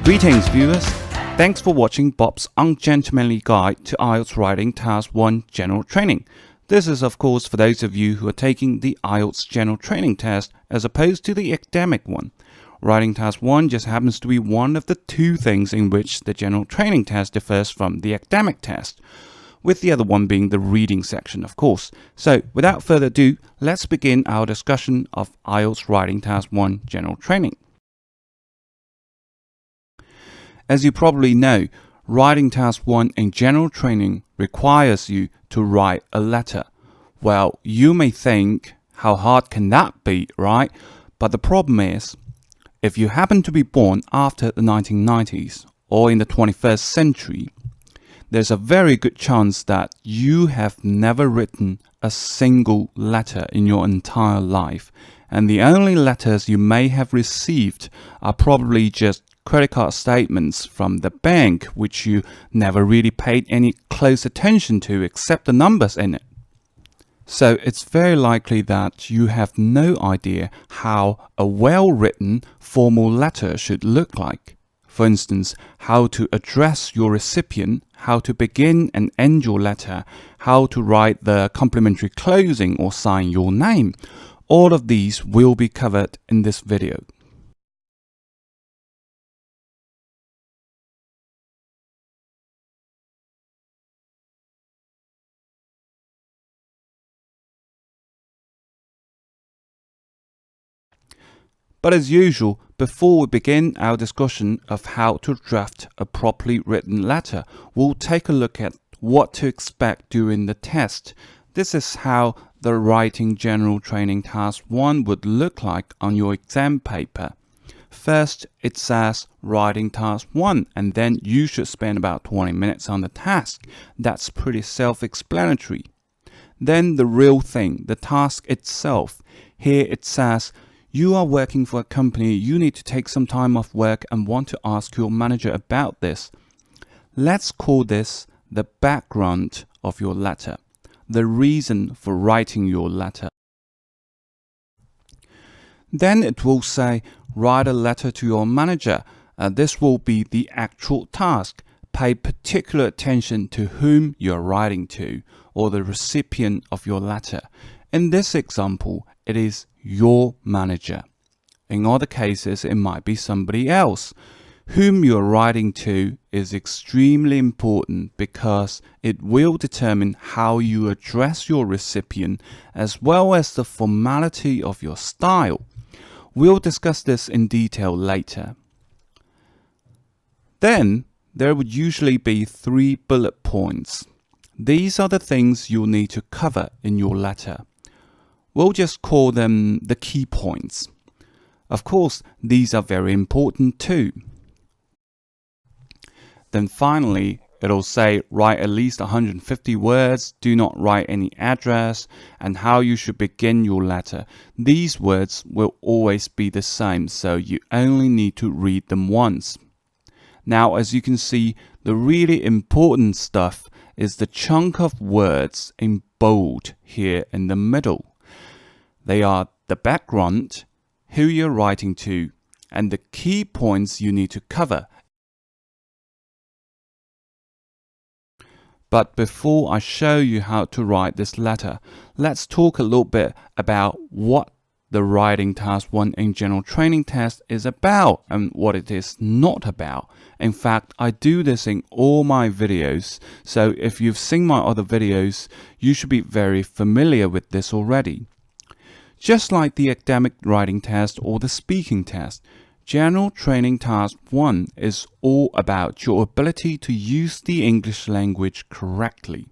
Greetings viewers, thanks for watching Bob's Ungentlemanly Guide to IELTS Writing Task 1 General Training. This is of course for those of you who are taking the IELTS General Training test as opposed to the academic one. Writing Task 1 just happens to be one of the two things in which the General Training test differs from the academic test, with the other one being the reading section of course. So without further ado, let's begin our discussion of IELTS Writing Task 1 General Training. As you probably know, Writing Task 1 in General Training requires you to write a letter. Well, you may think, how hard can that be, right? But the problem is, if you happen to be born after the 1990s or in the 21st century, there's a very good chance that you have never written a single letter in your entire life. And the only letters you may have received are probably just credit card statements from the bank, which you never really paid any close attention to except the numbers in it. So it's very likely that you have no idea how a well-written formal letter should look like. For instance, how to address your recipient, how to begin and end your letter, how to write the complimentary closing or sign your name. All of these will be covered in this video. But as usual, before we begin our discussion of how to draft a properly written letter, we'll take a look at what to expect during the test. This is how the Writing General Training Task 1 would look like on your exam paper. First, it says Writing Task 1, and then you should spend about 20 minutes on the task. That's pretty self-explanatory. Then the real thing, the task itself. Here it says, you are working for a company, you need to take some time off work and want to ask your manager about this. Let's call this the background of your letter, the reason for writing your letter. Then it will say, write a letter to your manager. This will be the actual task. Pay particular attention to whom you're writing to, or the recipient of your letter. In this example, it is your manager. In other cases, it might be somebody else. Whom you're writing to is extremely important because it will determine how you address your recipient as well as the formality of your style. We'll discuss this in detail later. Then, there would usually be 3 bullet points. These are the things you'll need to cover in your letter. We'll just call them the key points. Of course, these are very important too. Then finally, it'll say write at least 150 words, do not write any address, and how you should begin your letter. These words will always be the same, so you only need to read them once. Now, as you can see, the really important stuff is the chunk of words in bold here in the middle. They are the background, who you're writing to, and the key points you need to cover. But before I show you how to write this letter, let's talk a little bit about what the Writing Task 1 in General Training test is about and what it is not about. In fact, I do this in all my videos, so if you've seen my other videos, you should be very familiar with this already. Just like the academic writing test or the speaking test, General Training Task 1 is all about your ability to use the English language correctly.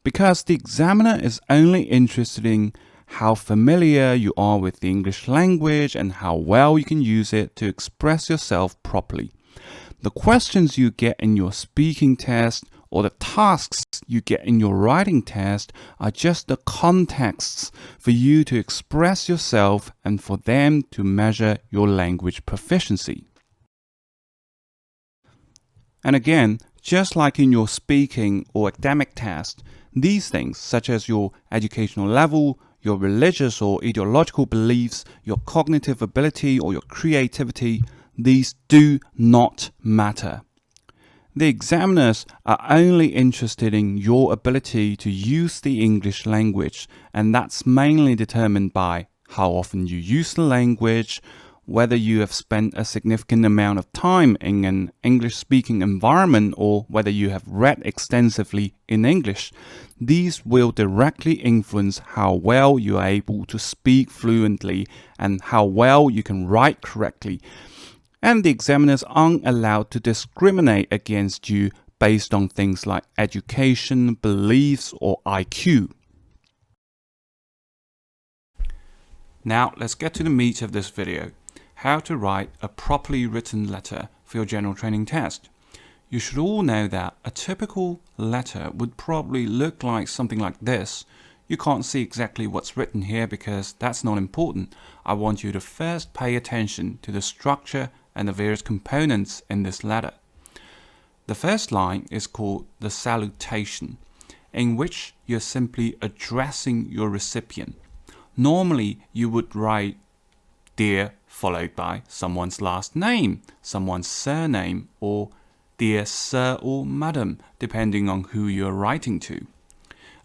Because the examiner is only interested in how familiar you are with the English language and how well you can use it to express yourself properly. The questions you get in your speaking test or the tasks you get in your writing test are just the contexts for you to express yourself and for them to measure your language proficiency. And again, just like in your speaking or academic test, these things such as your educational level, your religious or ideological beliefs, your cognitive ability or your creativity, these do not matter. The examiners are only interested in your ability to use the English language, and that's mainly determined by how often you use the language, whether you have spent a significant amount of time in an English-speaking environment, or whether you have read extensively in English. These will directly influence how well you are able to speak fluently and how well you can write correctly. And the examiners aren't allowed to discriminate against you based on things like education, beliefs, or IQ. Now let's get to the meat of this video. How to write a properly written letter for your general training test. You should all know that a typical letter would probably look like something like this. You can't see exactly what's written here because that's not important. I want you to first pay attention to the structure and the various components in this letter. The first line is called the salutation, in which you're simply addressing your recipient. Normally, you would write dear followed by someone's last name, someone's surname, or dear sir or madam, depending on who you're writing to.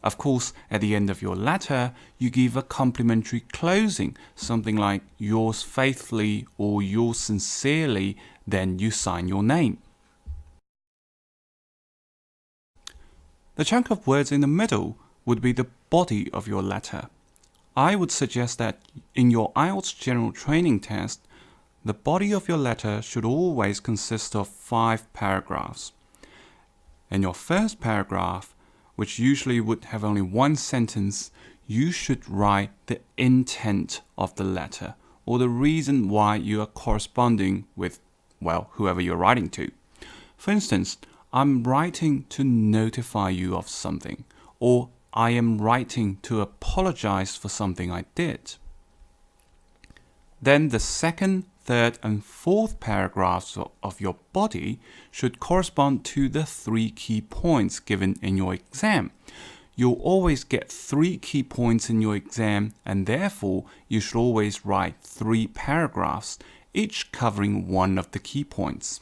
Of course, at the end of your letter, you give a complimentary closing, something like yours faithfully or yours sincerely, then you sign your name. The chunk of words in the middle would be the body of your letter. I would suggest that in your IELTS general training test, the body of your letter should always consist of 5 paragraphs. In your first paragraph, which usually would have only one sentence, you should write the intent of the letter, or the reason why you are corresponding with, well, whoever you're writing to. For instance, I'm writing to notify you of something, or I am writing to apologize for something I did. Then the second, third, and fourth paragraphs of your body should correspond to the 3 key points given in your exam. You'll always get 3 key points in your exam, and therefore you should always write 3 paragraphs, each covering one of the key points.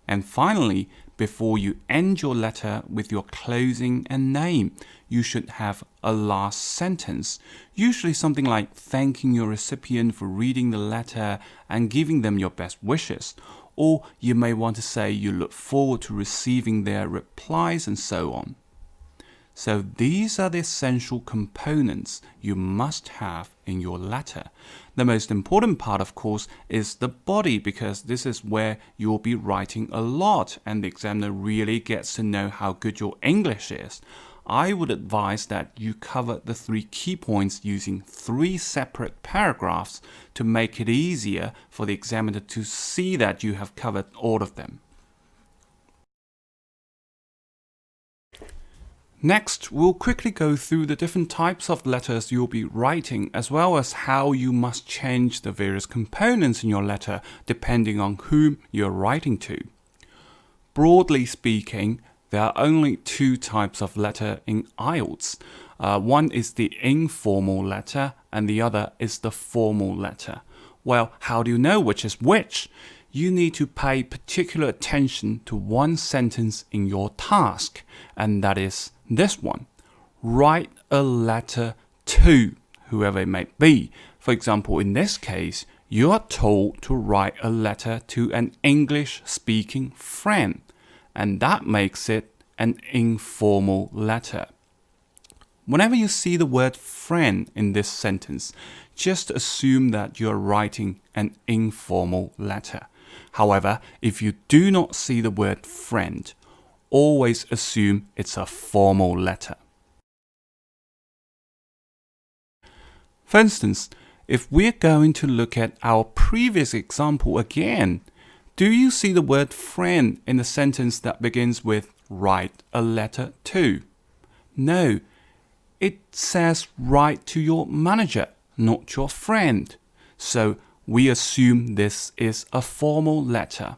And finally, before you end your letter with your closing and name, you should have a last sentence, usually something like thanking your recipient for reading the letter and giving them your best wishes. Or you may want to say you look forward to receiving their replies and so on. So these are the essential components you must have in your letter. The most important part, of course, is the body, because this is where you'll be writing a lot and the examiner really gets to know how good your English is. I would advise that you cover the 3 key points using 3 separate paragraphs to make it easier for the examiner to see that you have covered all of them. Next, we'll quickly go through the different types of letters you'll be writing, as well as how you must change the various components in your letter depending on whom you're writing to. Broadly speaking, there are only 2 types of letter in IELTS. One is the informal letter and the other is the formal letter. Well, how do you know which is which? You need to pay particular attention to one sentence in your task, and that is this one. Write a letter to whoever it may be. For example, in this case, you are told to write a letter to an English-speaking friend, and that makes it an informal letter. Whenever you see the word friend in this sentence, just assume that you're writing an informal letter. However, if you do not see the word friend, always assume it's a formal letter. For instance, if we're going to look at our previous example again, do you see the word friend in the sentence that begins with write a letter to? No, it says write to your manager, not your friend. So we assume this is a formal letter.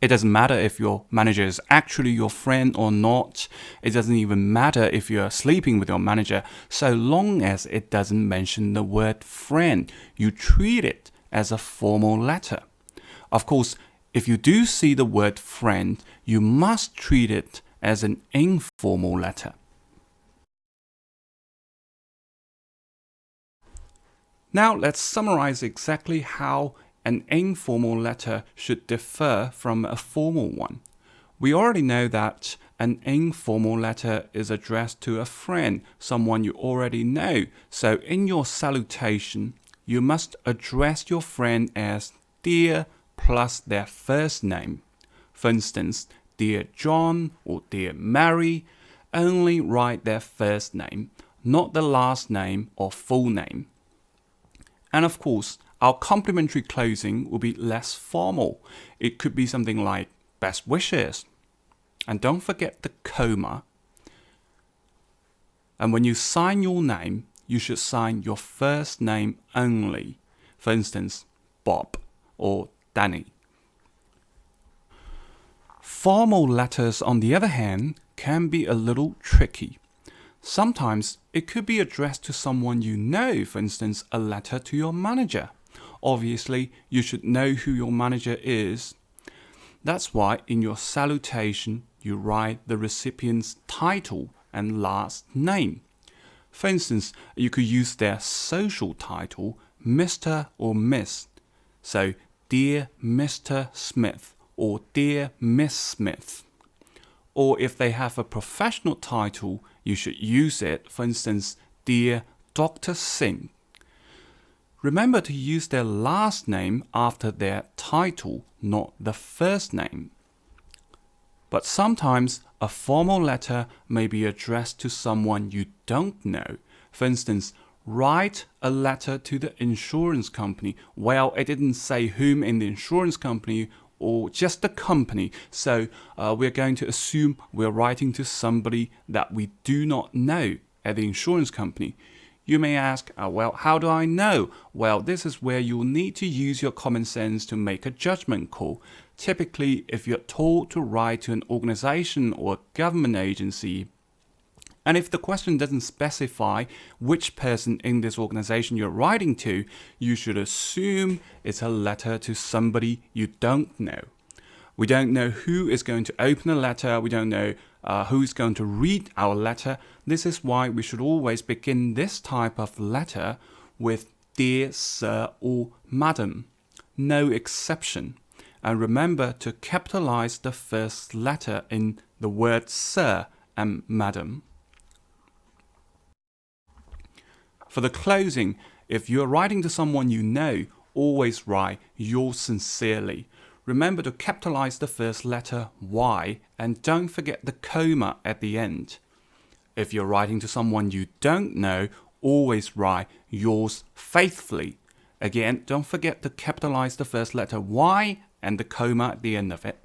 It doesn't matter if your manager is actually your friend or not. It doesn't even matter if you're sleeping with your manager, so long as it doesn't mention the word friend. You treat it as a formal letter. Of course, if you do see the word friend, you must treat it as an informal letter. Now let's summarize exactly how an informal letter should differ from a formal one. We already know that an informal letter is addressed to a friend, someone you already know. So in your salutation, you must address your friend as dear plus their first name. For instance, dear John or dear Mary, only write their first name, not the last name or full name. And of course, our complimentary closing will be less formal. It could be something like best wishes. And don't forget the comma. And when you sign your name, you should sign your first name only. For instance, Bob or Danny. Formal letters, on the other hand, can be a little tricky. Sometimes it could be addressed to someone you know, for instance, a letter to your manager. Obviously, you should know who your manager is. That's why in your salutation, you write the recipient's title and last name. For instance, you could use their social title, Mr. or Miss. So, Dear Mr. Smith or Dear Miss Smith. Or if they have a professional title, you should use it. For instance, Dear Dr. Singh. Remember to use their last name after their title, not the first name. But sometimes a formal letter may be addressed to someone you don't know. For instance, write a letter to the insurance company. Well, it didn't say whom in the insurance company or just the company. So we're going to assume we're writing to somebody that we do not know at the insurance company. You may ask, well, how do I know? Well, this is where you'll need to use your common sense to make a judgment call. Typically, if you're told to write to an organization or a government agency, and if the question doesn't specify which person in this organization you're writing to, you should assume it's a letter to somebody you don't know. We don't know who is going to open a letter. We don't know who's going to read our letter. This is why we should always begin this type of letter with Dear Sir or Madam. No exception. And remember to capitalize the first letter in the word Sir and Madam. For the closing, if you're writing to someone you know, always write yours sincerely. Remember to capitalize the first letter Y and don't forget the comma at the end. If you're writing to someone you don't know, always write yours faithfully. Again, don't forget to capitalize the first letter Y and the comma at the end of it.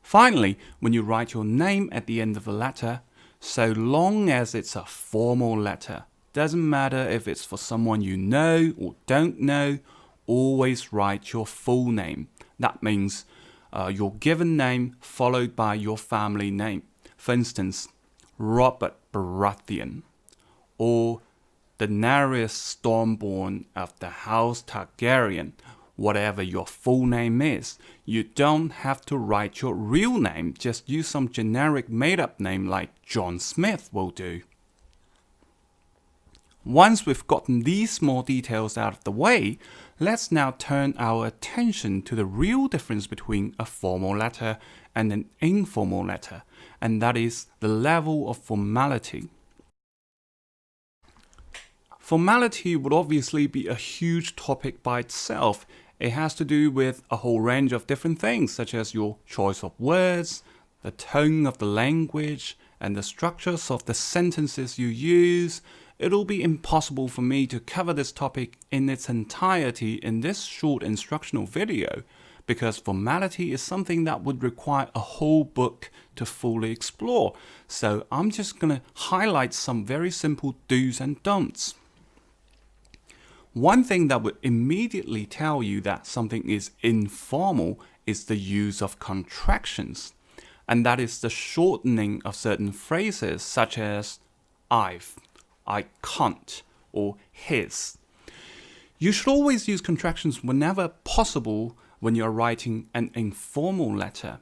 Finally, when you write your name at the end of a letter, so long as it's a formal letter, doesn't matter if it's for someone you know or don't know, always write your full name. That means your given name followed by your family name. For instance, Robert Baratheon or Daenerys Stormborn of the House Targaryen. Whatever your full name is, you don't have to write your real name. Just use some generic made-up name like John Smith will do. Once we've gotten these small details out of the way, let's now turn our attention to the real difference between a formal letter and an informal letter, and that is the level of formality. Formality would obviously be a huge topic by itself. It has to do with a whole range of different things, such as your choice of words, the tone of the language, and the structures of the sentences you use. It'll be impossible for me to cover this topic in its entirety in this short instructional video, because formality is something that would require a whole book to fully explore. So I'm just going to highlight some very simple do's and don'ts. One thing that would immediately tell you that something is informal is the use of contractions, and that is the shortening of certain phrases such as I've, I can't, or his. You should always use contractions whenever possible when you're writing an informal letter.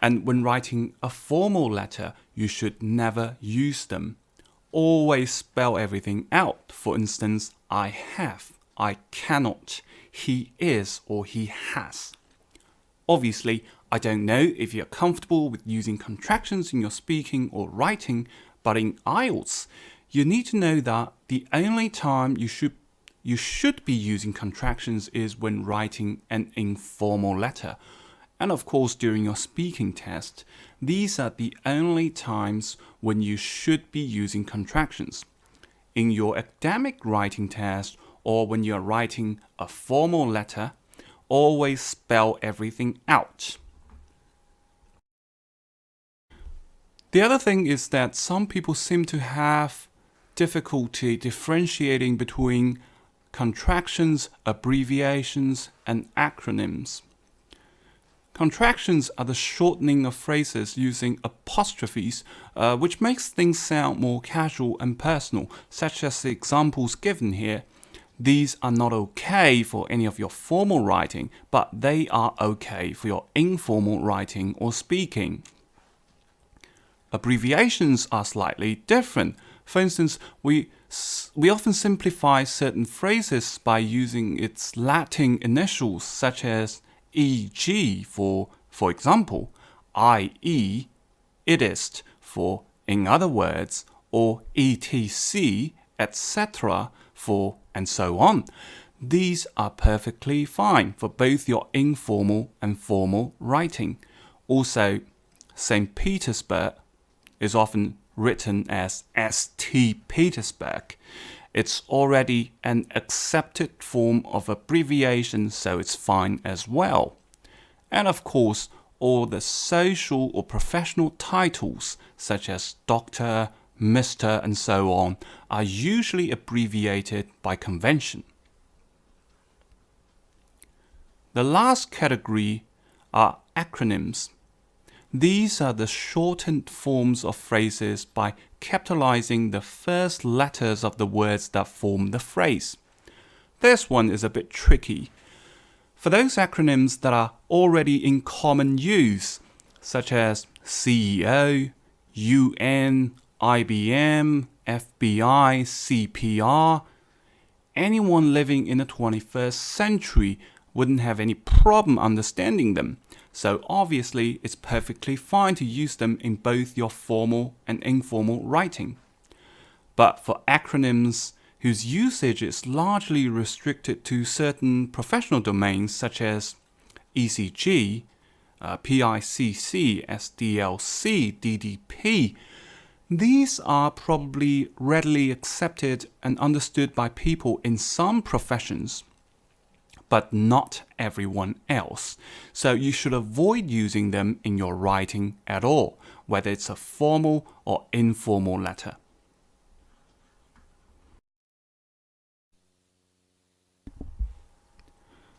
And when writing a formal letter, you should never use them. Always spell everything out. For instance, I have, I cannot, he is or he has. Obviously, I don't know if you're comfortable with using contractions in your speaking or writing, but in IELTS, you need to know that the only time you should be using contractions is when writing an informal letter. And of course, during your speaking test, these are the only times when you should be using contractions. In your academic writing test or when you're writing a formal letter, always spell everything out. The other thing is that some people seem to have difficulty differentiating between contractions, abbreviations, and acronyms. Contractions are the shortening of phrases using apostrophes, which makes things sound more casual and personal, such as the examples given here. These are not okay for any of your formal writing, but they are okay for your informal writing or speaking. Abbreviations are slightly different. For instance, we often simplify certain phrases by using its Latin initials, such as e.g. for example, i.e., it is for in other words, or etc., etc. for and so on. These are perfectly fine for both your informal and formal writing. Also, St. Petersburg is often written as St. Petersburg. It's already an accepted form of abbreviation, so it's fine as well. And of course, all the social or professional titles, such as Doctor, Mr., and so on, are usually abbreviated by convention. The last category are acronyms. These are the shortened forms of phrases by capitalizing the first letters of the words that form the phrase. This one is a bit tricky. For those acronyms that are already in common use, such as CEO, UN, IBM, FBI, CPR, anyone living in the 21st century wouldn't have any problem understanding them. So obviously, it's perfectly fine to use them in both your formal and informal writing. But for acronyms whose usage is largely restricted to certain professional domains such as ECG, PICC, SDLC, DDP, these are probably readily accepted and understood by people in some professions, but not everyone else. So you should avoid using them in your writing at all, whether it's a formal or informal letter.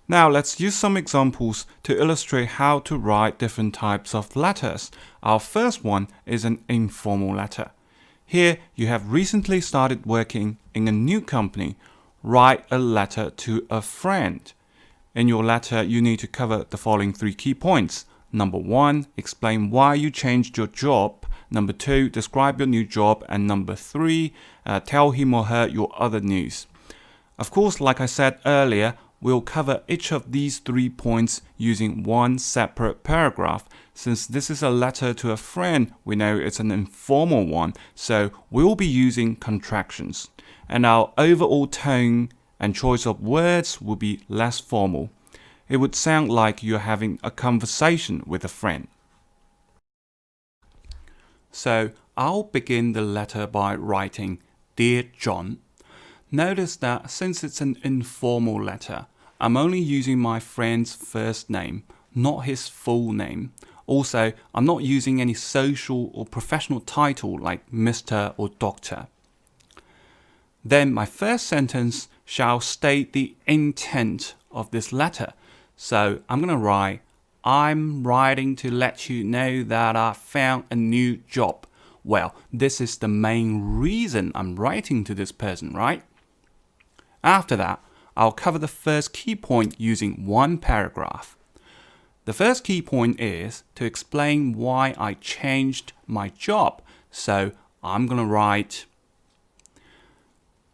Now let's use some examples to illustrate how to write different types of letters. Our first one is an informal letter. Here you have recently started working in a new company. Write a letter to a friend. In your letter, you need to cover the following 3 key points. Number 1, explain why you changed your job. Number 2, describe your new job. And number 3, tell him or her your other news. Of course, like I said earlier, we'll cover each of these 3 points using one separate paragraph. Since this is a letter to a friend, we know it's an informal one, so we'll be using contractions. And our overall tone and choice of words will be less formal. It would sound like you're having a conversation with a friend. So I'll begin the letter by writing, Dear John. Notice that since it's an informal letter, I'm only using my friend's first name, not his full name. Also, I'm not using any social or professional title like Mr. or Doctor. Then my first sentence shall state the intent of this letter. So I'm going to write, I'm writing to let you know that I found a new job. Well, this is the main reason I'm writing to this person, right? After that, I'll cover the first key point using one paragraph. The first key point is to explain why I changed my job. So I'm going to write,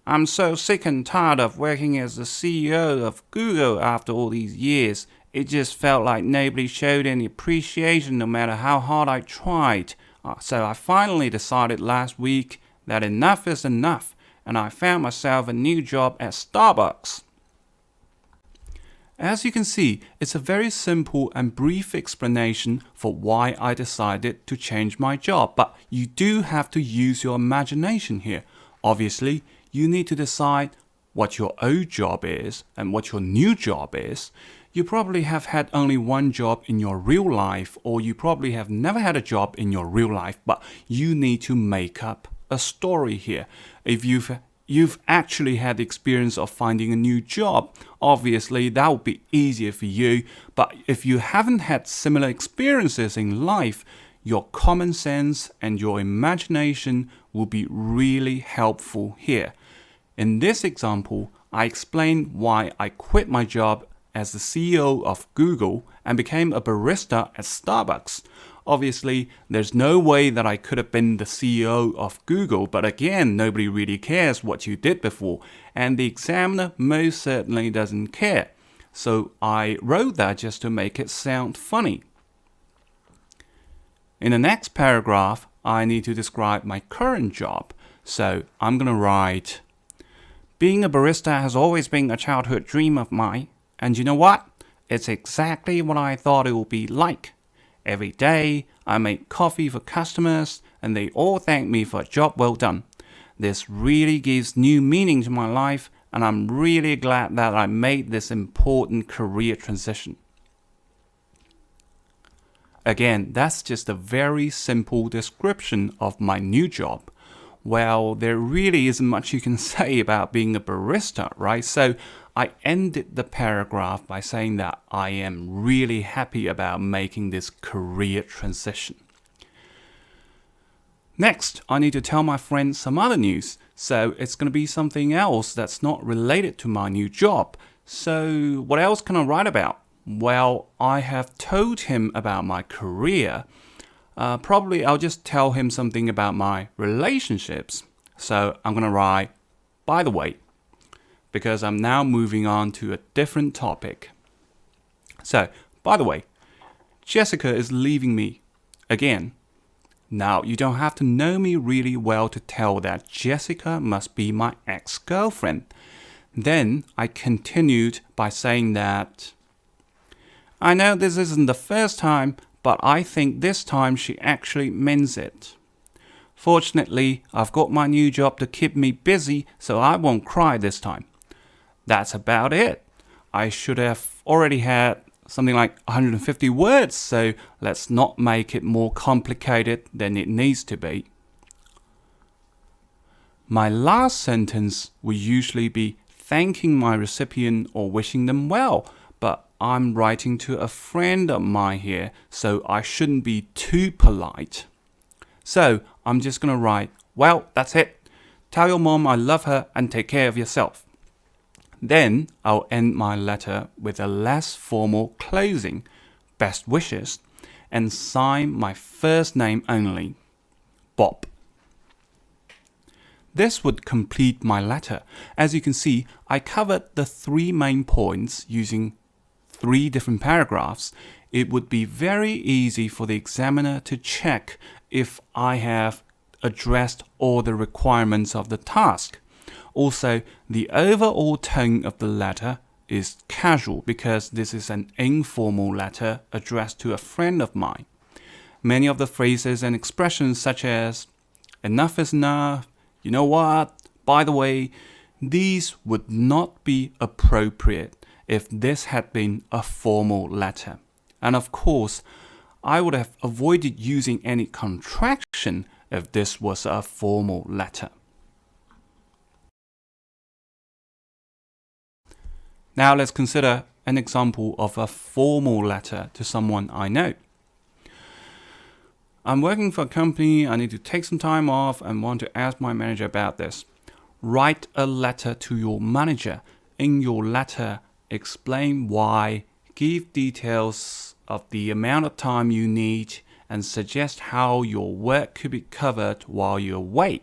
I'm so sick and tired of working as the CEO of Google after all these years. It just felt like nobody showed any appreciation no matter how hard I tried. So I finally decided last week that enough is enough, and I found myself a new job at Starbucks. As you can see, it's a very simple and brief explanation for why I decided to change my job, but you do have to use your imagination here. Obviously, you need to decide what your old job is and what your new job is. You probably have had only one job in your real life, or you probably have never had a job in your real life, but you need to make up a story here. If you've actually had the experience of finding a new job, obviously that would be easier for you. But if you haven't had similar experiences in life, your common sense and your imagination will be really helpful here. In this example, I explain why I quit my job as the CEO of Google and became a barista at Starbucks. Obviously, there's no way that I could have been the CEO of Google, but again, nobody really cares what you did before, and the examiner most certainly doesn't care. So I wrote that just to make it sound funny. In the next paragraph, I need to describe my current job. So I'm going to write, being a barista has always been a childhood dream of mine, and you know what? It's exactly what I thought it would be like. Every day, I make coffee for customers, and they all thank me for a job well done. This really gives new meaning to my life, and I'm really glad that I made this important career transition. Again, that's just a very simple description of my new job. Well, there really isn't much you can say about being a barista, right? So I ended the paragraph by saying that I am really happy about making this career transition. Next, I need to tell my friends some other news. So it's going to be something else that's not related to my new job. So what else can I write about? Well, I have told him about my career. Probably I'll just tell him something about my relationships. So I'm going to write, by the way, because I'm now moving on to a different topic. So, by the way, Jessica is leaving me again. Now, you don't have to know me really well to tell that Jessica must be my ex-girlfriend. Then I continued by saying that, I know this isn't the first time, but I think this time she actually means it. Fortunately, I've got my new job to keep me busy, so I won't cry this time. That's about it. I should have already had something like 150 words, so let's not make it more complicated than it needs to be. My last sentence will usually be thanking my recipient or wishing them well, but I'm writing to a friend of mine here, so I shouldn't be too polite. So I'm just going to write, well, that's it. Tell your mom I love her and take care of yourself. Then I'll end my letter with a less formal closing, best wishes, and sign my first name only, Bob. This would complete my letter. As you can see, I covered the 3 main points using 3 different paragraphs. It would be very easy for the examiner to check if I have addressed all the requirements of the task. Also, the overall tone of the letter is casual because this is an informal letter addressed to a friend of mine. Many of the phrases and expressions such as enough is enough, you know what, by the way, these would not be appropriate if this had been a formal letter. And of course, I would have avoided using any contraction if this was a formal letter. Now let's consider an example of a formal letter to someone I know. I'm working for a company, I need to take some time off and want to ask my manager about this. Write a letter to your manager. in your letter explain why, give details of the amount of time you need, and suggest how your work could be covered while you're away.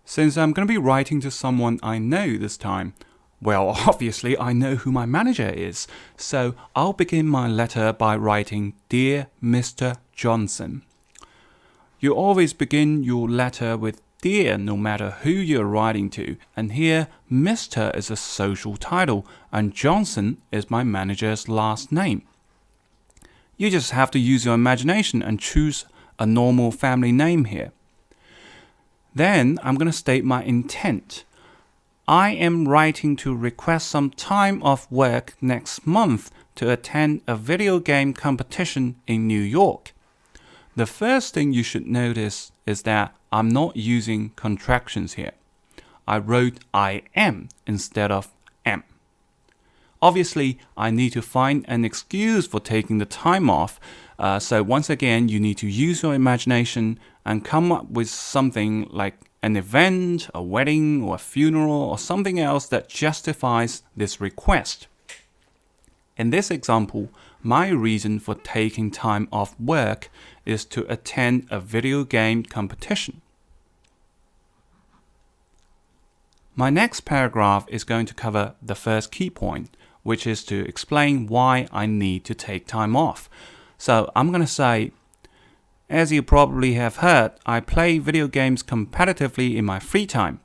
Since I'm going to be writing to someone I know this time, well, obviously I know who my manager is, so I'll begin my letter by writing, Dear Mr. Johnson. You always begin your letter with Dear no matter who you're writing to, and here Mr. is a social title and Johnson is my manager's last name. You just have to use your imagination and choose a normal family name here. Then I'm going to state my intent. I am writing to request some time off work next month to attend a video game competition in New York. The first thing you should notice is that I'm not using contractions here. I wrote I am instead of am. Obviously, I need to find an excuse for taking the time off. So once again, you need to use your imagination and come up with something like an event, a wedding, or a funeral, or something else that justifies this request. In this example, my reason for taking time off work is to attend a video game competition. My next paragraph is going to cover the first key point, which is to explain why I need to take time off. So I'm going to say, as you probably have heard, I play video games competitively in my free time.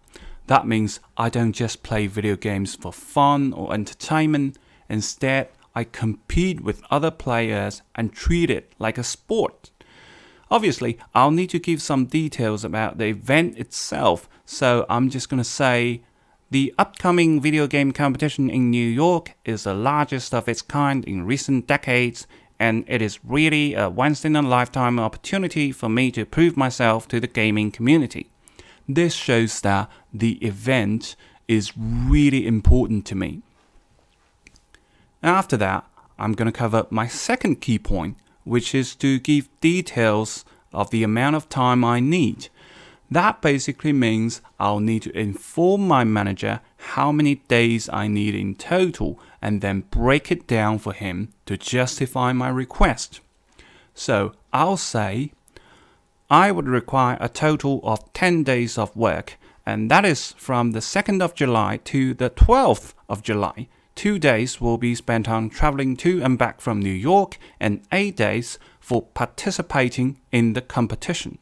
That means I don't just play video games for fun or entertainment. Instead, I compete with other players and treat it like a sport. Obviously, I'll need to give some details about the event itself, so I'm just going to say, the upcoming video game competition in New York is the largest of its kind in recent decades, and it is really a once-in-a-lifetime opportunity for me to prove myself to the gaming community. This shows that the event is really important to me. After that, I'm going to cover my second key point, which is to give details of the amount of time I need. That basically means I'll need to inform my manager how many days I need in total and then break it down for him to justify my request. So I'll say, I would require a total of 10 days of work, and that is from the 2nd of July to the 12th of July. 2 days will be spent on traveling to and back from New York, and 8 days for participating in the competition.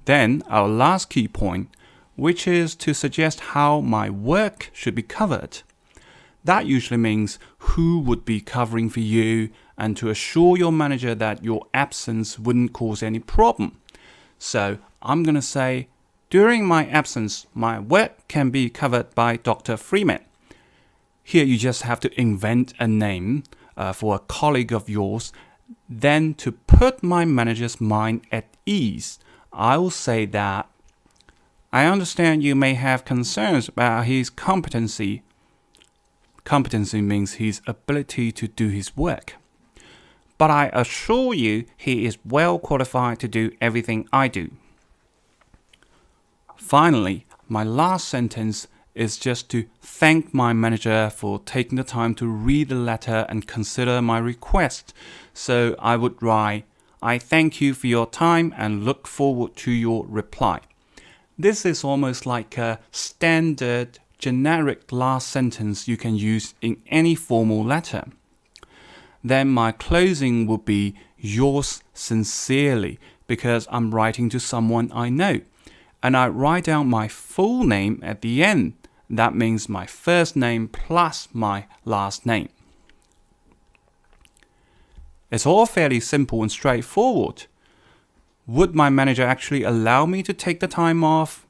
Then our last key point, which is to suggest how my work should be covered. That usually means who would be covering for you and to assure your manager that your absence wouldn't cause any problem. So I'm going to say, during my absence, my work can be covered by Dr. Freeman. Here you just have to invent a name for a colleague of yours. Then to put my manager's mind at ease, I will say that I understand you may have concerns about his competency. Competency means his ability to do his work. But I assure you he is well qualified to do everything I do. Finally, my last sentence is just to thank my manager for taking the time to read the letter and consider my request. So I would write, I thank you for your time and look forward to your reply. This is almost like a standard, generic last sentence you can use in any formal letter. Then my closing would be yours sincerely, because I'm writing to someone I know. And I write down my full name at the end. That means my first name plus my last name. It's all fairly simple and straightforward. Would my manager actually allow me to take the time off?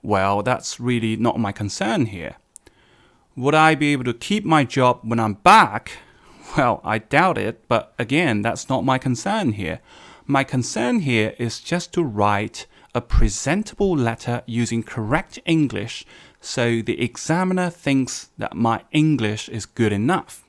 Well, that's really not my concern here. Would I be able to keep my job when I'm back? Well, I doubt it, but again, that's not my concern here. My concern here is just to write a presentable letter using correct English so the examiner thinks that my English is good enough.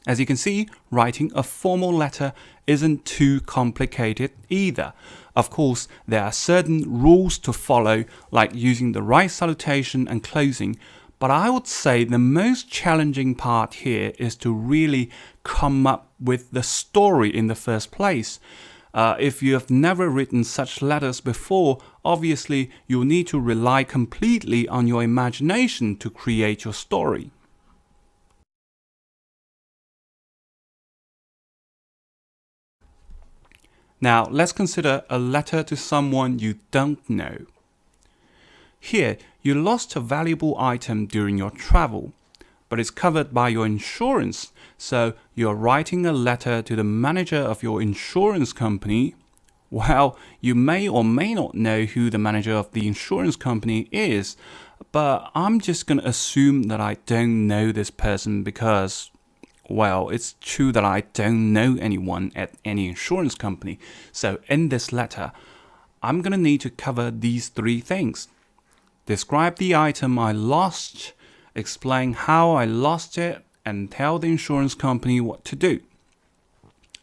As you can see, writing a formal letter isn't too complicated either. Of course, there are certain rules to follow, like using the right salutation and closing, but I would say the most challenging part here is to really come up with the story in the first place. If you have never written such letters before, obviously you'll need to rely completely on your imagination to create your story. Now, let's consider a letter to someone you don't know. Here, you lost a valuable item during your travel, but it's covered by your insurance, so you're writing a letter to the manager of your insurance company. Well, you may or may not know who the manager of the insurance company is, but I'm just going to assume that I don't know this person because, well, it's true that I don't know anyone at any insurance company. So in this letter, I'm going to need to cover these three things. Describe the item I lost, explain how I lost it, and tell the insurance company what to do.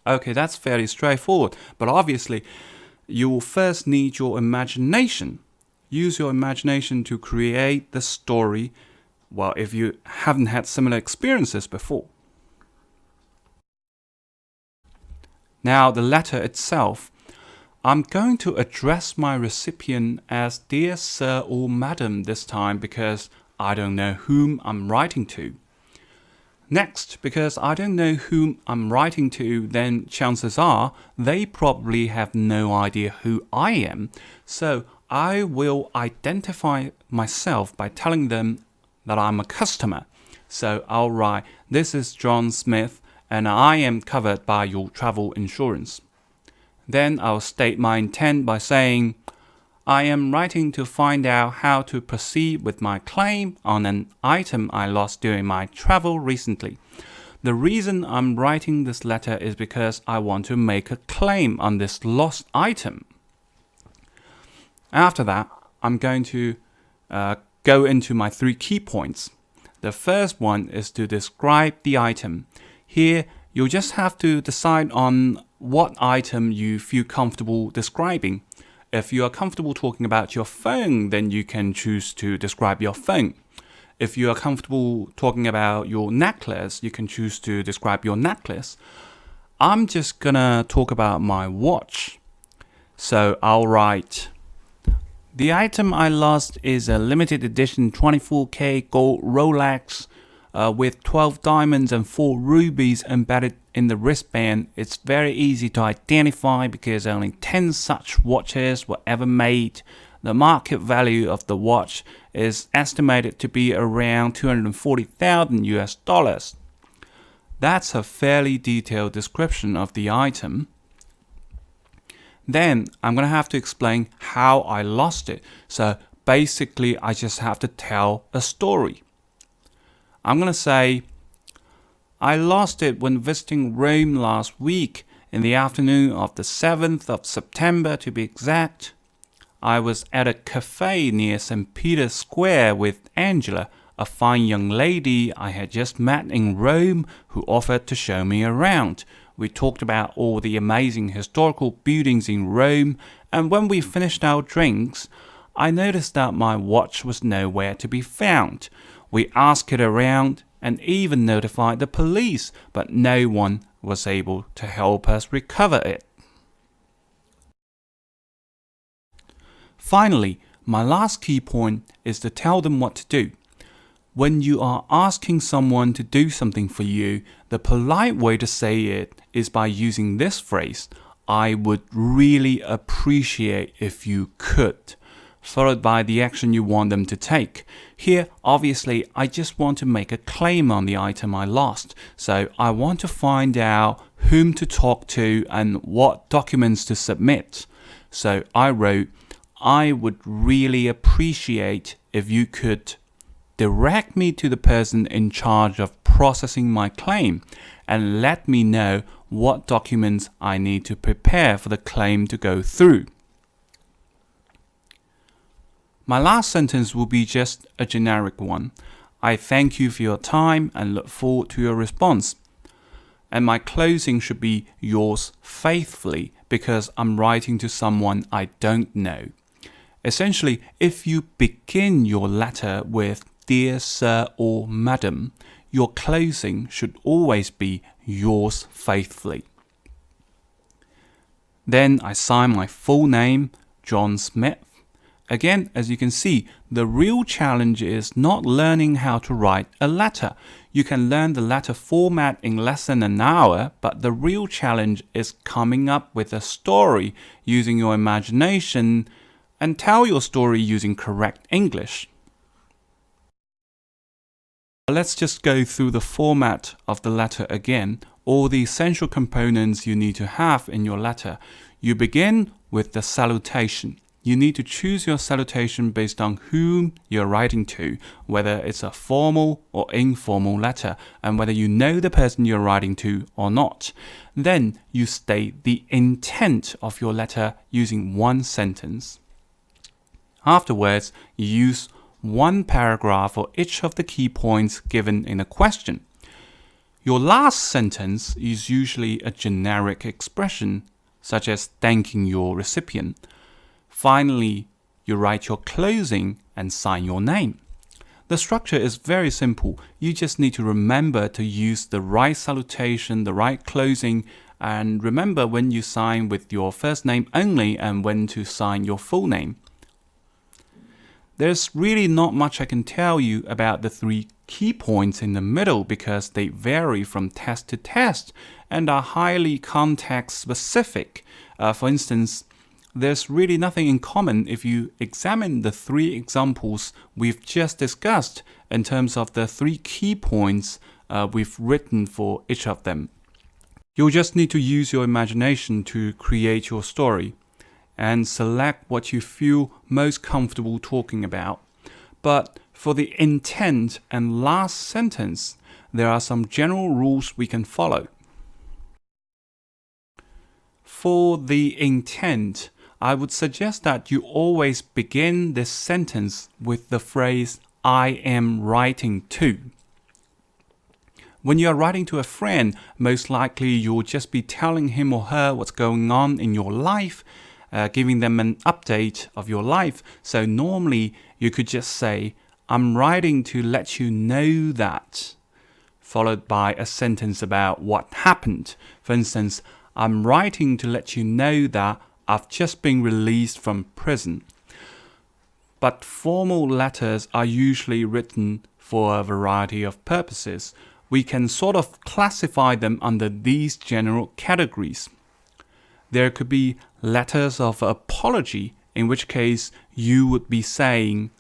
Okay, that's fairly straightforward, but obviously you will first need your imagination. Use your imagination to create the story, well, if you haven't had similar experiences before. Now, the letter itself, I'm going to address my recipient as Dear Sir or Madam this time because I don't know whom I'm writing to. Next, because I don't know whom I'm writing to, then chances are they probably have no idea who I am. So I will identify myself by telling them that I'm a customer. So I'll write, this is John Smith and I am covered by your travel insurance. Then I'll state my intent by saying, I am writing to find out how to proceed with my claim on an item I lost during my travel recently. The reason I'm writing this letter is because I want to make a claim on this lost item. After that, I'm going to go into my three key points. The first one is to describe the item. Here, you'll just have to decide on what item you feel comfortable describing. If you are comfortable talking about your phone, then you can choose to describe your phone. If you are comfortable talking about your necklace, you can choose to describe your necklace. I'm just gonna talk about my watch. So I'll write, the item I lost is a limited edition 24K gold Rolex with 12 diamonds and 4 rubies embedded in the wristband. It's very easy to identify because only 10 such watches were ever made. The market value of the watch is estimated to be around 240,000 US dollars. That's a fairly detailed description of the item. Then I'm going to have to explain how I lost it. So basically, I just have to tell a story. I'm going to say, I lost it when visiting Rome last week in the afternoon of the 7th of September to be exact. I was at a cafe near St. Peter's Square with Angela, a fine young lady I had just met in Rome who offered to show me around. We talked about all the amazing historical buildings in Rome, and when we finished our drinks, I noticed that my watch was nowhere to be found. We asked it around and even notified the police, but no one was able to help us recover it. Finally, my last key point is to tell them what to do. When you are asking someone to do something for you, the polite way to say it is by using this phrase, I would really appreciate if you could, followed by the action you want them to take. Here, obviously, I just want to make a claim on the item I lost, so I want to find out whom to talk to and what documents to submit. So I wrote, I would really appreciate if you could direct me to the person in charge of processing my claim and let me know what documents I need to prepare for the claim to go through. My last sentence will be just a generic one. I thank you for your time and look forward to your response. And my closing should be yours faithfully because I'm writing to someone I don't know. Essentially, if you begin your letter with Dear Sir or Madam, your closing should always be yours faithfully. Then I sign my full name, John Smith. Again, as you can see, the real challenge is not learning how to write a letter. You can learn the letter format in less than an hour, but the real challenge is coming up with a story using your imagination and tell your story using correct English. Let's just go through the format of the letter again, all the essential components you need to have in your letter. You begin with the salutation. You need to choose your salutation based on whom you're writing to, whether it's a formal or informal letter, and whether you know the person you're writing to or not. Then you state the intent of your letter using one sentence. Afterwards, you use one paragraph for each of the key points given in a question. Your last sentence is usually a generic expression, such as thanking your recipient. Finally, you write your closing and sign your name. The structure is very simple. You just need to remember to use the right salutation, the right closing, and remember when you sign with your first name only and when to sign your full name. There's really not much I can tell you about the 3 key points in the middle because they vary from test to test and are highly context specific. For instance, there's really nothing in common if you examine the 3 examples we've just discussed in terms of the 3 key points we've written for each of them. You'll just need to use your imagination to create your story and select what you feel most comfortable talking about. But for the intent and last sentence, there are some general rules we can follow. For the intent, I would suggest that you always begin this sentence with the phrase, I am writing to. When you are writing to a friend, most likely you'll just be telling him or her what's going on in your life, giving them an update of your life. So normally you could just say, I'm writing to let you know that, followed by a sentence about what happened. For instance, I'm writing to let you know that I've just been released from prison. But formal letters are usually written for a variety of purposes. We can sort of classify them under these general categories. There could be letters of apology, in which case you would be saying,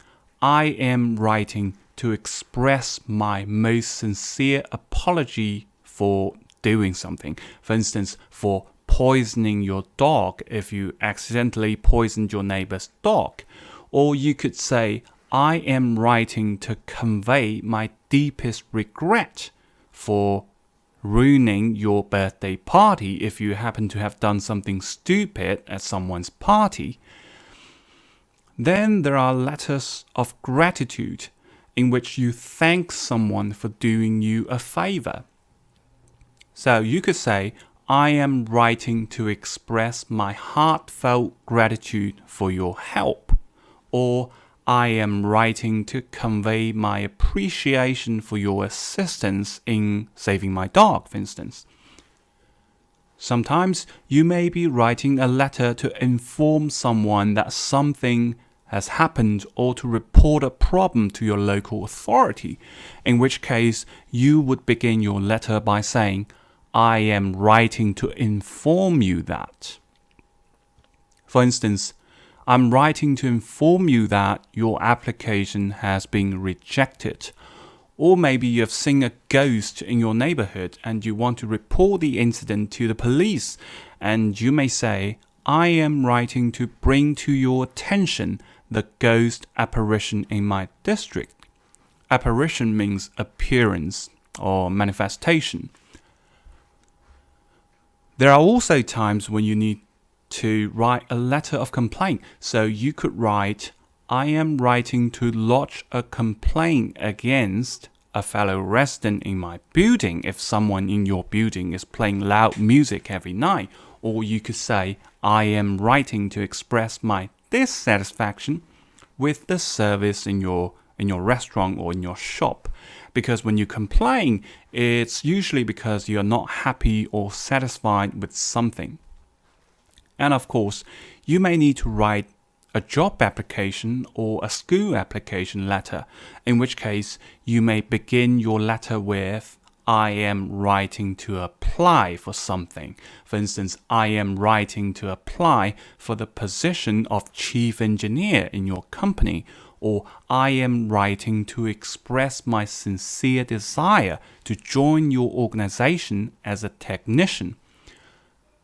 I am writing to express my most sincere apology for doing something. For instance, for poisoning your dog if you accidentally poisoned your neighbor's dog. Or you could say, I am writing to convey my deepest regret for ruining your birthday party if you happen to have done something stupid at someone's party. Then there are letters of gratitude in which you thank someone for doing you a favor. So you could say, I am writing to express my heartfelt gratitude for your help. Or I am writing to convey my appreciation for your assistance in saving my dog, for instance. Sometimes you may be writing a letter to inform someone that something has happened or to report a problem to your local authority, in which case you would begin your letter by saying, I am writing to inform you that. For instance, I'm writing to inform you that your application has been rejected. Or maybe you have seen a ghost in your neighborhood and you want to report the incident to the police. And you may say, I am writing to bring to your attention the ghost apparition in my district. Apparition means appearance or manifestation. There are also times when you need to write a letter of complaint. So you could write, I am writing to lodge a complaint against a fellow resident in my building if someone in your building is playing loud music every night. Or you could say, I am writing to express my dissatisfaction with the service in your restaurant or in your shop. Because when you complain, it's usually because you're not happy or satisfied with something. And of course, you may need to write a job application or a school application letter, in which case you may begin your letter with, I am writing to apply for something. For instance, I am writing to apply for the position of chief engineer in your company, or I am writing to express my sincere desire to join your organization as a technician.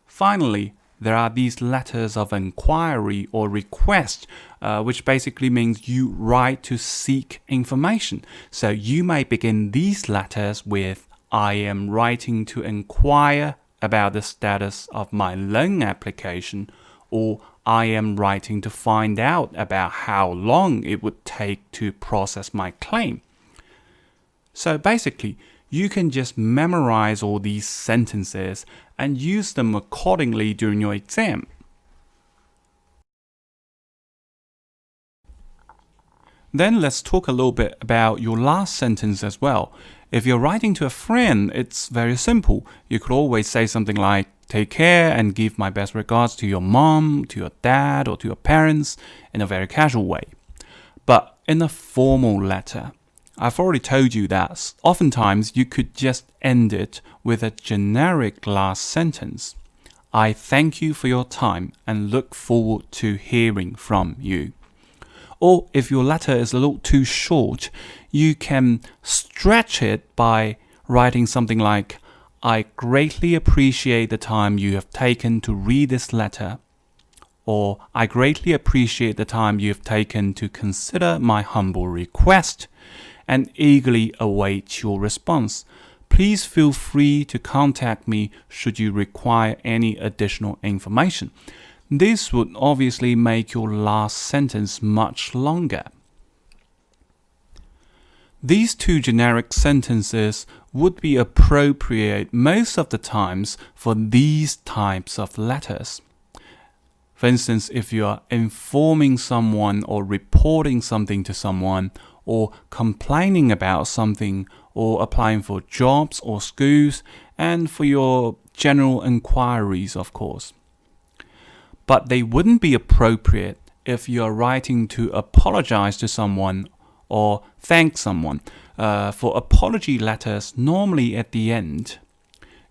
Finally, there are these letters of inquiry or request, which basically means you write to seek information. So you may begin these letters with, I am writing to inquire about the status of my loan application, or I am writing to find out about how long it would take to process my claim. So basically, you can just memorize all these sentences and use them accordingly during your exam. Then let's talk a little bit about your last sentence as well. If you're writing to a friend, it's very simple. You could always say something like, take care and give my best regards to your mom, to your dad, or to your parents in a very casual way. But in a formal letter, I've already told you that oftentimes you could just end it with a generic last sentence. I thank you for your time and look forward to hearing from you. Or if your letter is a little too short, you can stretch it by writing something like, I greatly appreciate the time you have taken to read this letter. Or I greatly appreciate the time you have taken to consider my humble request and eagerly await your response. Please feel free to contact me should you require any additional information. This would obviously make your last sentence much longer. These two generic sentences would be appropriate most of the times for these types of letters. For instance, if you are informing someone or reporting something to someone, or complaining about something, or applying for jobs or schools, and for your general inquiries, of course. But they wouldn't be appropriate if you're writing to apologize to someone or thank someone. For apology letters, normally at the end,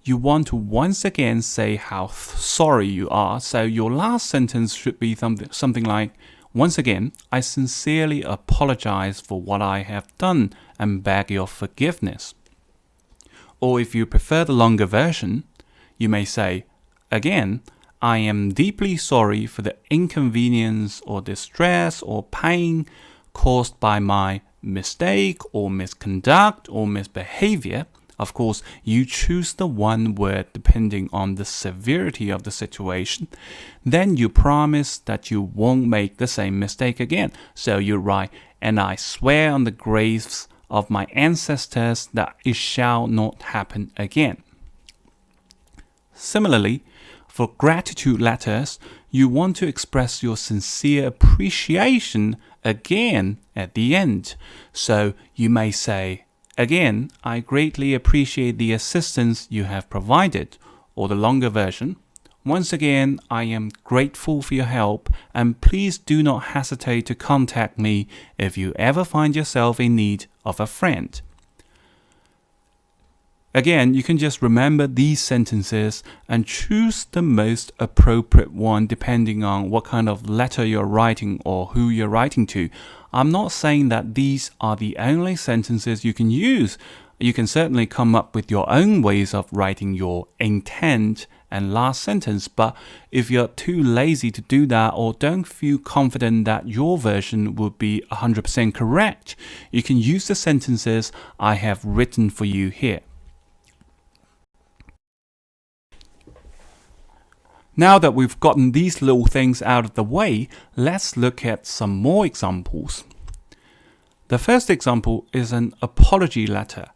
you want to once again say how sorry you are. So your last sentence should be something like, once again, I sincerely apologize for what I have done and beg your forgiveness. Or if you prefer the longer version, you may say, again, I am deeply sorry for the inconvenience or distress or pain caused by my mistake or misconduct or misbehavior. Of course, you choose the one word depending on the severity of the situation. Then you promise that you won't make the same mistake again. So you write, and I swear on the graves of my ancestors that it shall not happen again. Similarly, for gratitude letters, you want to express your sincere appreciation again at the end. So you may say, again, I greatly appreciate the assistance you have provided. Or the longer version, once again, I am grateful for your help, and please do not hesitate to contact me if you ever find yourself in need of a friend. Again, you can just remember these sentences and choose the most appropriate one depending on what kind of letter you're writing or who you're writing to. I'm not saying that these are the only sentences you can use. You can certainly come up with your own ways of writing your intent and last sentence, but if you're too lazy to do that or don't feel confident that your version would be 100% correct, you can use the sentences I have written for you here. Now that we've gotten these little things out of the way, let's look at some more examples. The The first example is an apology letter.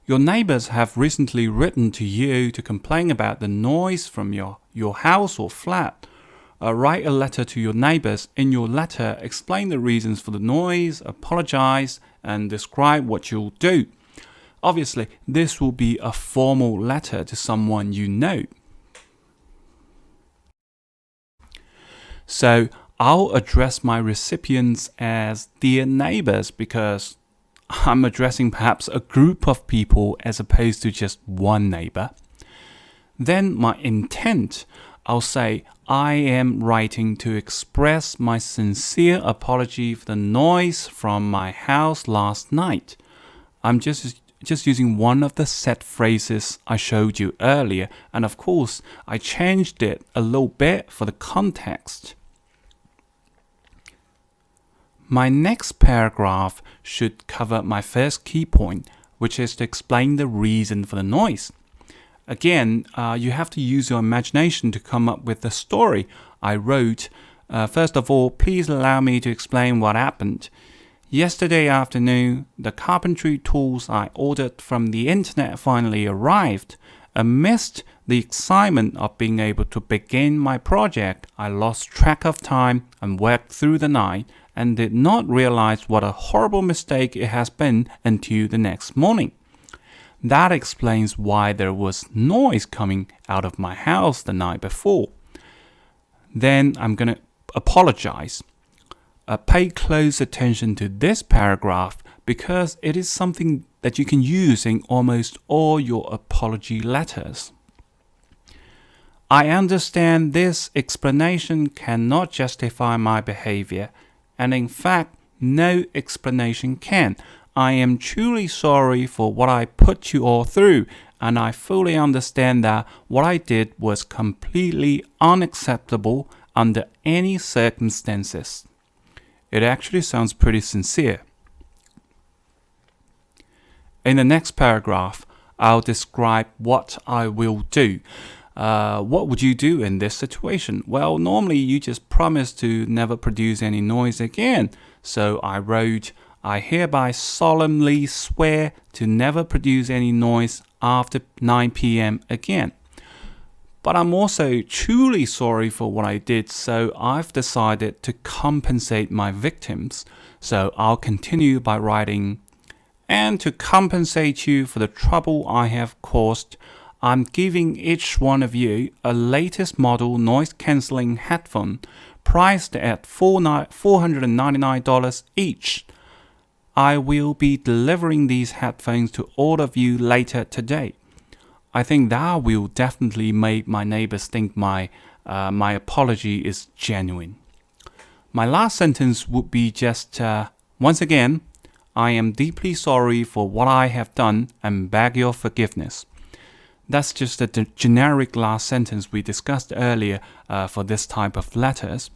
Your neighbors have recently written to you to complain about the noise from your house or flat. Write a letter to your neighbors. In your letter, explain the reasons for the noise, apologize, and describe what you'll do. Obviously, this will be a formal letter to someone you know. So, I'll address my recipients as dear neighbors because I'm addressing perhaps a group of people as opposed to just one neighbor. Then my intent, I'll say, I am writing to express my sincere apology for the noise from my house last night. I'm just using one of the set phrases I showed you earlier, and of course, I changed it a little bit for the context. My next paragraph should cover my first key point, which is to explain the reason for the noise. Again, you have to use your imagination to come up with the story. I wrote, first of all, please allow me to explain what happened. Yesterday afternoon, the carpentry tools I ordered from the internet finally arrived. Amidst the excitement of being able to begin my project, I lost track of time and worked through the night and did not realize what a horrible mistake it has been until the next morning. That explains why there was noise coming out of my house the night before. Then I'm going to apologize. Pay close attention to this paragraph because it is something that you can use in almost all your apology letters. I understand this explanation cannot justify my behavior, and in fact, no explanation can. I am truly sorry for what I put you all through, and I fully understand that what I did was completely unacceptable under any circumstances. It actually sounds pretty sincere. In the next paragraph, I'll describe what I will do. What would you do in this situation? Well, normally you just promise to never produce any noise again. So I wrote, I hereby solemnly swear to never produce any noise after 9 p.m. again. But I'm also truly sorry for what I did, so I've decided to compensate my victims. So I'll continue by writing, and to compensate you for the trouble I have caused, I'm giving each one of you a latest model noise-cancelling headphone priced at $499 each. I will be delivering these headphones to all of you later today. I think that will definitely make my neighbors think my apology is genuine. My last sentence would be just, once again, I am deeply sorry for what I have done and beg your forgiveness. That's just the generic last sentence we discussed earlier for this type of letters.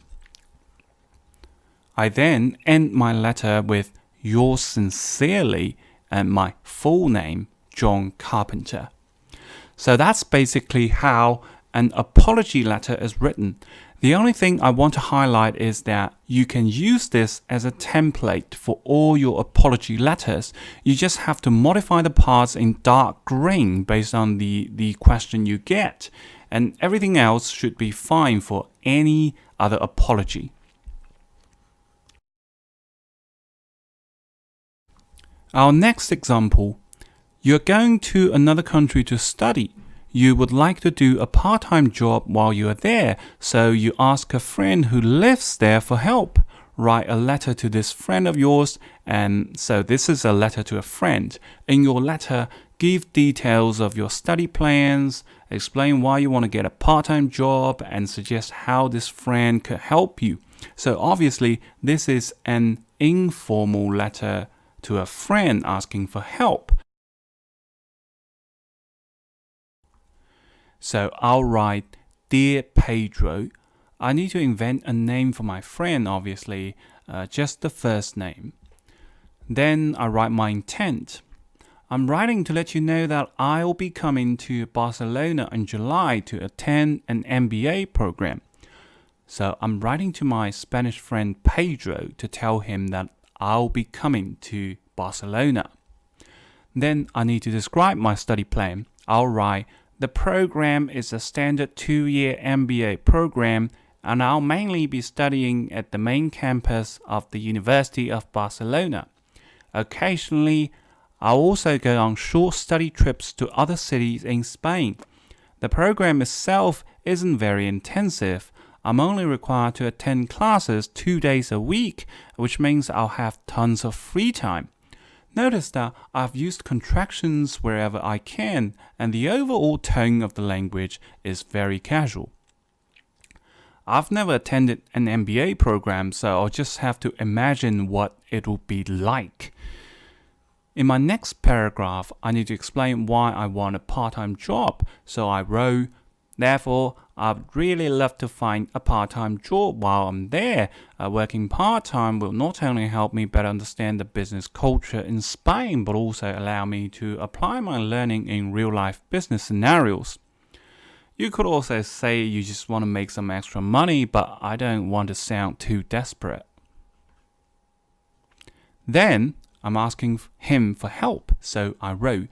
I then end my letter with yours sincerely and my full name, John Carpenter. So that's basically how an apology letter is written. The only thing I want to highlight is that you can use this as a template for all your apology letters. You just have to modify the parts in dark green based on the question you get. And everything else should be fine for any other apology. Our next example. You're going to another country to study. You would like to do a part-time job while you are there, so you ask a friend who lives there for help. Write a letter to this friend of yours, and so this is a letter to a friend. In your letter, give details of your study plans, explain why you want to get a part-time job, and suggest how this friend could help you. So obviously, this is an informal letter to a friend asking for help. So I'll write, Dear Pedro. I need to invent a name for my friend, obviously, just the first name. Then I write my intent. I'm writing to let you know that I'll be coming to Barcelona in July to attend an MBA program. So I'm writing to my Spanish friend Pedro to tell him that I'll be coming to Barcelona. Then I need to describe my study plan. I'll write, the program is a standard 2-year MBA program, and I'll mainly be studying at the main campus of the University of Barcelona. Occasionally, I'll also go on short study trips to other cities in Spain. The program itself isn't very intensive. I'm only required to attend classes 2 days a week, which means I'll have tons of free time. Notice that I've used contractions wherever I can, and the overall tone of the language is very casual. I've never attended an MBA program, so I'll just have to imagine what it will be like. In my next paragraph, I need to explain why I want a part-time job, so I wrote, therefore, I'd really love to find a part-time job while I'm there. Working part-time will not only help me better understand the business culture in Spain, but also allow me to apply my learning in real-life business scenarios. You could also say you just want to make some extra money, but I don't want to sound too desperate. Then, I'm asking him for help, so I wrote,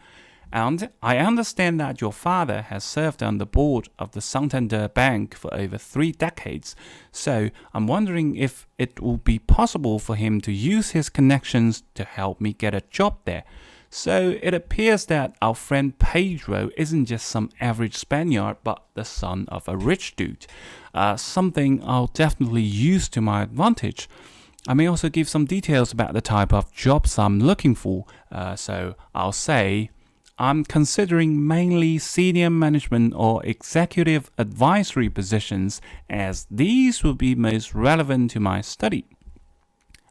and I understand that your father has served on the board of the Santander Bank for over 3 decades, so I'm wondering if it will be possible for him to use his connections to help me get a job there. So it appears that our friend Pedro isn't just some average Spaniard, but the son of a rich dude. Something I'll definitely use to my advantage. I may also give some details about the type of jobs I'm looking for. So I'll say, I'm considering mainly senior management or executive advisory positions, as these will be most relevant to my study.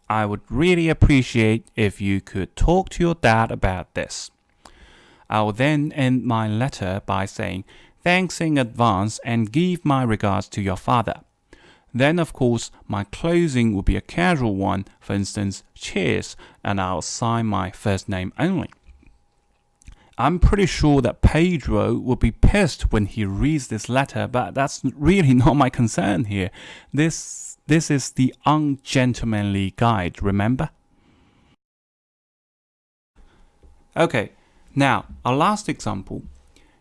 I would really appreciate if you could talk to your dad about this. I'll then end my letter by saying, thanks in advance and give my regards to your father. Then, of course, my closing will be a casual one, for instance, cheers, and I'll sign my first name only. I'm pretty sure that Pedro will be pissed when he reads this letter, but that's really not my concern here. This is the ungentlemanly guide, remember? Okay, now, our last example.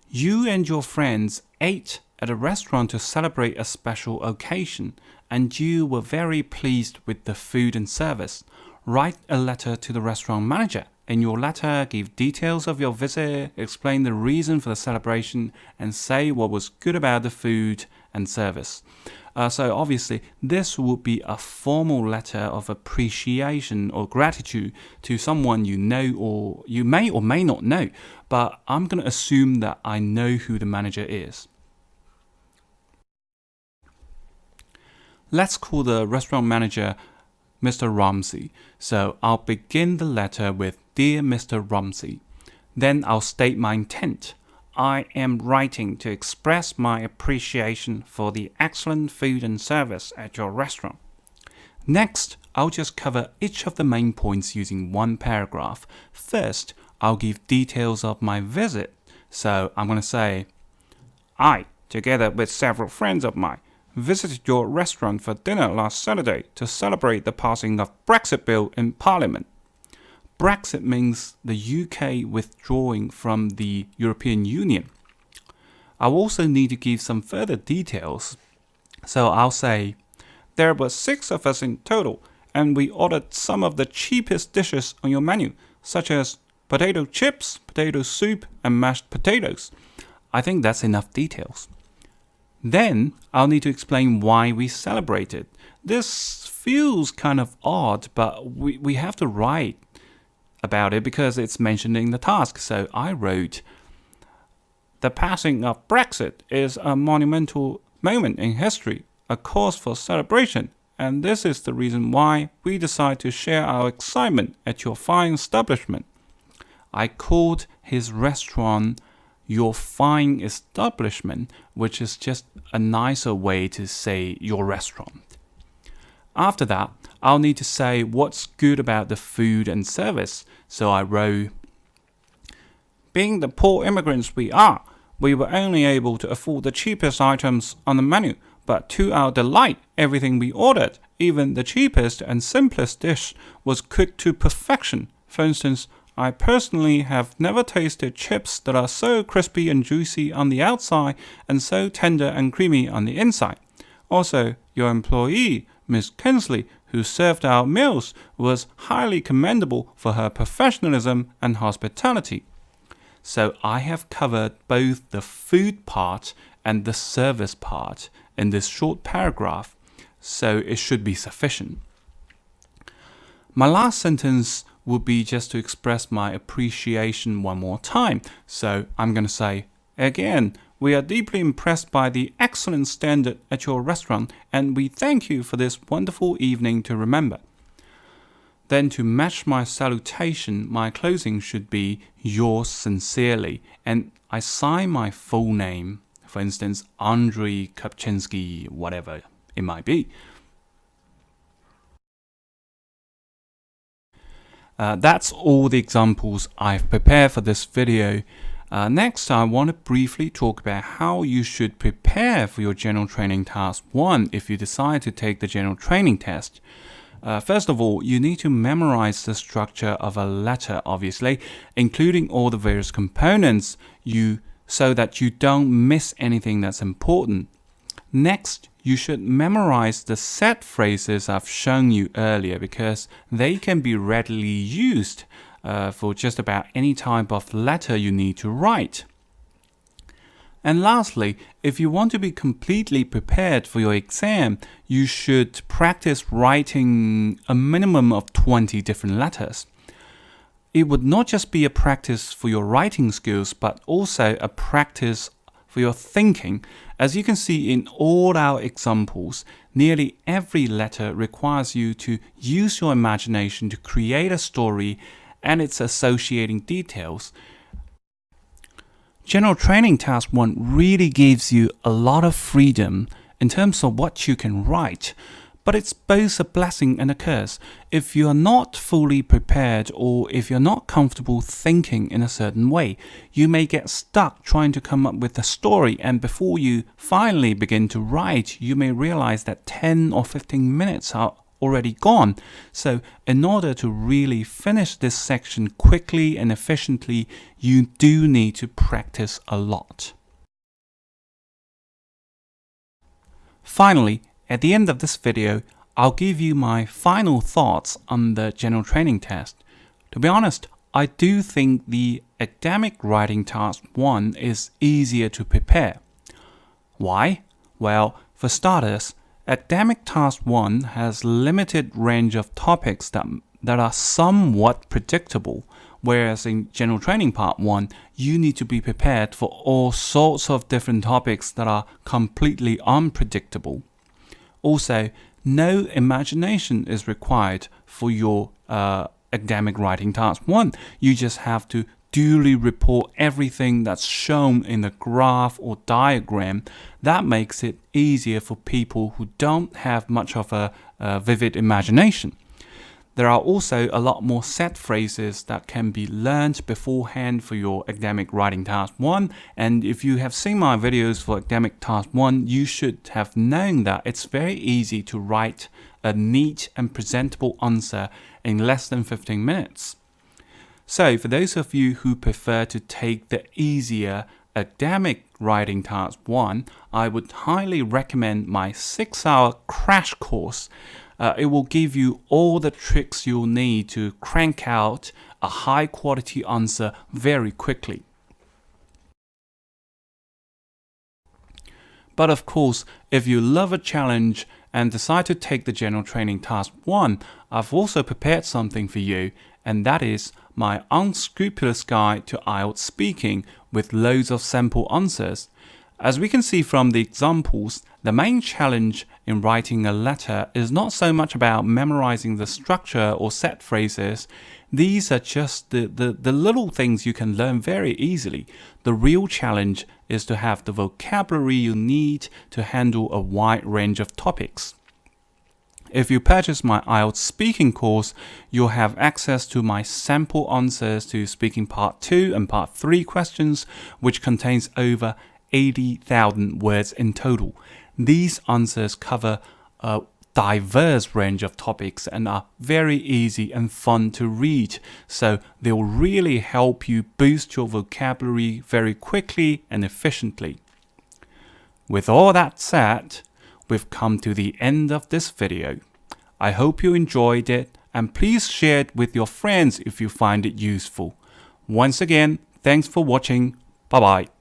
You and your friends ate at a restaurant to celebrate a special occasion, and you were very pleased with the food and service. Write a letter to the restaurant manager. In your letter, give details of your visit, explain the reason for the celebration, and say what was good about the food and service. So obviously, this would be a formal letter of appreciation or gratitude to someone you know or you may or may not know, but I'm going to assume that I know who the manager is. Let's call the restaurant manager Mr. Ramsey. So I'll begin the letter with Dear Mr. Ramsey. Then I'll state my intent. I am writing to express my appreciation for the excellent food and service at your restaurant. Next, I'll just cover each of the main points using one paragraph. First, I'll give details of my visit. So I'm going to say, I, together with several friends of mine, visited your restaurant for dinner last Saturday to celebrate the passing of Brexit bill in Parliament. Brexit means the UK withdrawing from the European Union. I'll also need to give some further details. So I'll say, there were 6 of us in total, and we ordered some of the cheapest dishes on your menu, such as potato chips, potato soup, and mashed potatoes. I think that's enough details. Then I'll need to explain why we celebrated. This feels kind of odd, but we have to write about it because it's mentioned in the task. So I wrote, the passing of Brexit is a monumental moment in history, a cause for celebration, and this is the reason why we decide to share our excitement at your fine establishment. I called his restaurant your fine establishment, which is just a nicer way to say your restaurant. After that, I'll need to say what's good about the food and service. So I wrote, being the poor immigrants we are, we were only able to afford the cheapest items on the menu, but to our delight, everything we ordered, even the cheapest and simplest dish was cooked to perfection. For instance, I personally have never tasted chips that are so crispy and juicy on the outside and so tender and creamy on the inside. Also, your employee, Miss Kinsley, who served our meals, was highly commendable for her professionalism and hospitality. So I have covered both the food part and the service part in this short paragraph, so it should be sufficient. My last sentence would be just to express my appreciation one more time. So I'm going to say, again, we are deeply impressed by the excellent standard at your restaurant, and we thank you for this wonderful evening to remember. Then to match my salutation, my closing should be yours sincerely, and I sign my full name, for instance, Andrei Kopchinsky, whatever it might be. That's all the examples I've prepared for this video. Next, I want to briefly talk about how you should prepare for your General Training Task 1 if you decide to take the General Training Test. First of all, you need to memorize the structure of a letter, obviously, including all the various components so that you don't miss anything that's important. Next, you should memorize the set phrases I've shown you earlier because they can be readily used for just about any type of letter you need to write. And lastly, if you want to be completely prepared for your exam, you should practice writing a minimum of 20 different letters. It would not just be a practice for your writing skills, but also a practice for your thinking. As you can see in all our examples, nearly every letter requires you to use your imagination to create a story and its associating details. General Training Task 1 really gives you a lot of freedom in terms of what you can write, but it's both a blessing and a curse. If you are not fully prepared or if you're not comfortable thinking in a certain way, you may get stuck trying to come up with a story, and before you finally begin to write, you may realize that 10 or 15 minutes are already gone. So in order to really finish this section quickly and efficiently, you do need to practice a lot. Finally, at the end of this video, I'll give you my final thoughts on the General Training Test. To be honest, I do think the Academic Writing Task 1 is easier to prepare. Why? Well, for starters, Academic Task 1 has limited range of topics that are somewhat predictable, whereas in General Training Part 1, you need to be prepared for all sorts of different topics that are completely unpredictable. Also, no imagination is required for your Academic Writing Task 1. You just have to duly report everything that's shown in the graph or diagram. That makes it easier for people who don't have much of a vivid imagination. There are also a lot more set phrases that can be learned beforehand for your Academic Writing Task 1, and if you have seen my videos for Academic Task 1, you should have known that it's very easy to write a neat and presentable answer in less than 15 minutes. So for those of you who prefer to take the easier Academic Writing Task 1, I would highly recommend my 6-hour crash course. It will give you all the tricks you'll need to crank out a high quality answer very quickly. But of course, if you love a challenge and decide to take the General Training Task 1, I've also prepared something for you, and that is my unscrupulous guide to IELTS speaking with loads of sample answers. As we can see from the examples, the main challenge in writing a letter is not so much about memorizing the structure or set phrases. These are just the little things you can learn very easily. The real challenge is to have the vocabulary you need to handle a wide range of topics. If you purchase my IELTS speaking course, you'll have access to my sample answers to speaking part 2 and part 3 questions, which contains over 80,000 words in total. These answers cover diverse range of topics and are very easy and fun to read, so they'll really help you boost your vocabulary very quickly and efficiently. With all that said, we've come to the end of this video. I hope you enjoyed it, and please share it with your friends if you find it useful. Once again, thanks for watching. Bye bye.